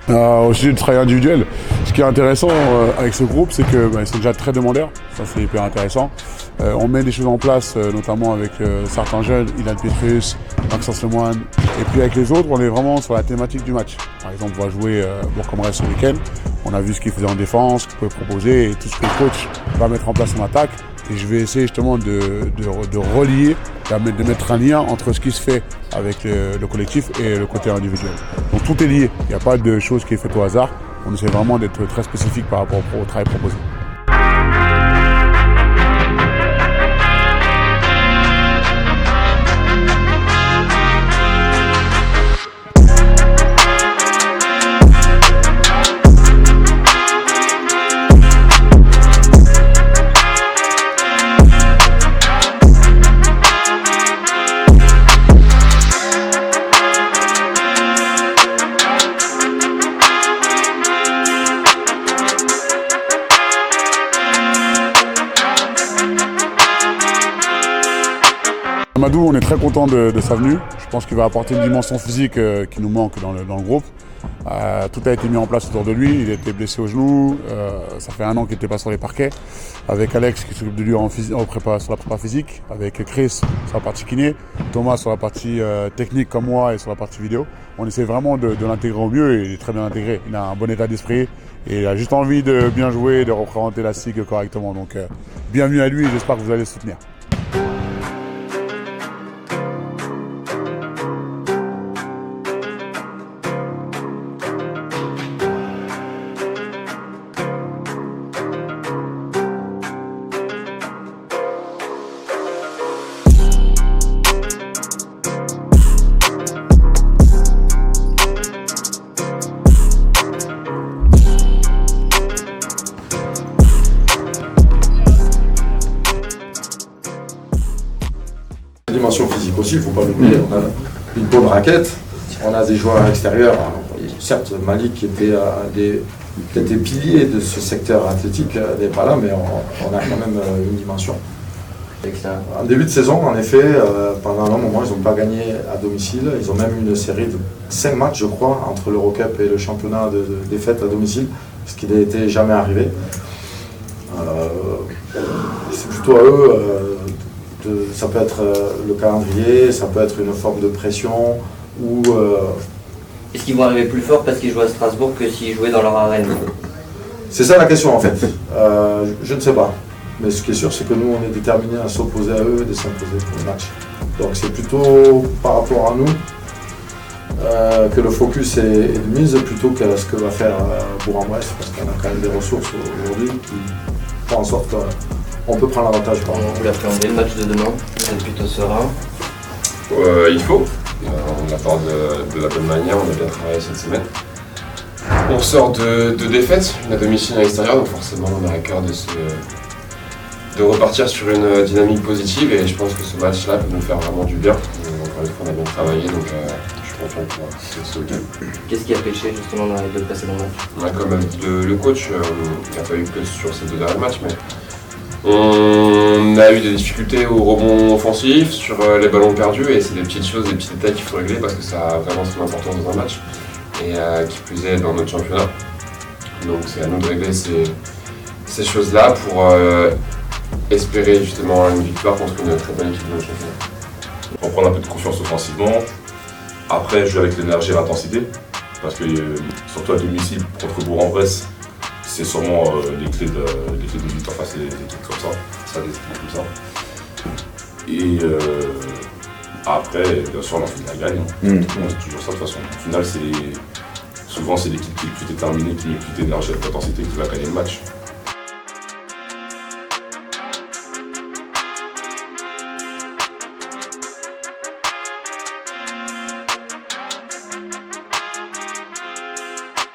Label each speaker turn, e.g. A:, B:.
A: Au sujet du travail individuel, ce qui est intéressant avec ce groupe, c'est que c'est déjà très demandeur, ça c'est hyper intéressant. On met des choses en place, notamment avec certains jeunes, Ilan Petrus, Maxence Lemoine, et puis avec les autres, on est vraiment sur la thématique du match. Par exemple, on va jouer Bourg-en-Bresse ce week-end, on a vu ce qu'il faisait en défense, ce qu'il pouvait proposer, et tout ce que le coach va mettre en place en attaque. Et je vais essayer justement de relier, de mettre un lien entre ce qui se fait avec le collectif et le côté individuel. Donc tout est lié, il n'y a pas de chose qui est faite au hasard. On essaie vraiment d'être très spécifique par rapport au travail proposé. Amadou, on est très content de sa venue. Je pense qu'il va apporter une dimension physique qui nous manque dans le groupe. Tout a été mis en place autour de lui. Il a été blessé au genou. Ça fait 1 an qu'il n'était pas sur les parquets. Avec Alex qui s'occupe de lui sur la prépa physique. Avec Chris sur la partie kiné. Thomas sur la partie technique comme moi et sur la partie vidéo. On essaie vraiment de l'intégrer au mieux et il est très bien intégré. Il a un bon état d'esprit et il a juste envie de bien jouer, de représenter la SIG correctement. Donc bienvenue à lui et j'espère que vous allez le soutenir.
B: Dimension physique aussi, il ne faut pas l'oublier. On a une bonne raquette, on a des joueurs extérieurs. Certes, Malik qui était des piliers de ce secteur athlétique n'est pas là, mais on a quand même une dimension. En début de saison, en effet, pendant un long moment, ils n'ont pas gagné à domicile. Ils ont même une série de 5 matchs, je crois, entre l'Eurocup et le championnat de défaites à domicile, ce qui n'était jamais arrivé. C'est plutôt à eux. Ça peut être le calendrier, ça peut être une forme de pression ou...
C: Est-ce qu'ils vont arriver plus fort parce qu'ils jouent à Strasbourg que s'ils jouaient dans leur arène?
B: C'est ça la question en fait. Je ne sais pas. Mais ce qui est sûr, c'est que nous, on est déterminés à s'opposer à eux et de s'imposer pour le match. Donc c'est plutôt par rapport à nous que le focus est de mise plutôt qu'à ce que va faire Bourg-en-Bresse, parce qu'on a quand même des ressources aujourd'hui qui font en sorte qu'on peut prendre l'avantage.
C: Vous l'appréhendez le match de demain? Vous êtes plutôt serein?
D: Il faut. On l'aborde de la bonne manière, on a bien travaillé cette semaine. On sort de défaite, une à domicile et à l'extérieur, donc forcément on a à cœur de repartir sur une dynamique positive et je pense que ce match-là peut nous faire vraiment du bien. Encore une fois, on a bien travaillé, donc je suis content pour ce week-end.
C: Qu'est-ce qui a pêché justement dans les 2 précédents matchs?
D: Comme le coach, il n'a pas eu que sur ces 2 derniers matchs, mais on a eu des difficultés au rebond offensif, sur les ballons perdus, et c'est des petites choses, des petits détails qu'il faut régler parce que ça a vraiment son importance dans un match et qui plus est dans notre championnat. Donc c'est à nous de régler ces choses-là pour espérer justement une victoire contre une très bonne équipe de notre championnat.
E: On prend un peu de confiance offensivement, après jouer avec l'énergie et l'intensité, parce que surtout à domicile contre Bourg-en-Bresse, c'est sûrement les clés de victoire face à des équipes comme ça, des équipes comme ça. Et après, bien sûr, on en fait de la gagne. C'est toujours ça de toute façon. Au final, souvent c'est l'équipe qui est plus déterminée, qui met plus d'énergie et d'intensité qui va gagner le match.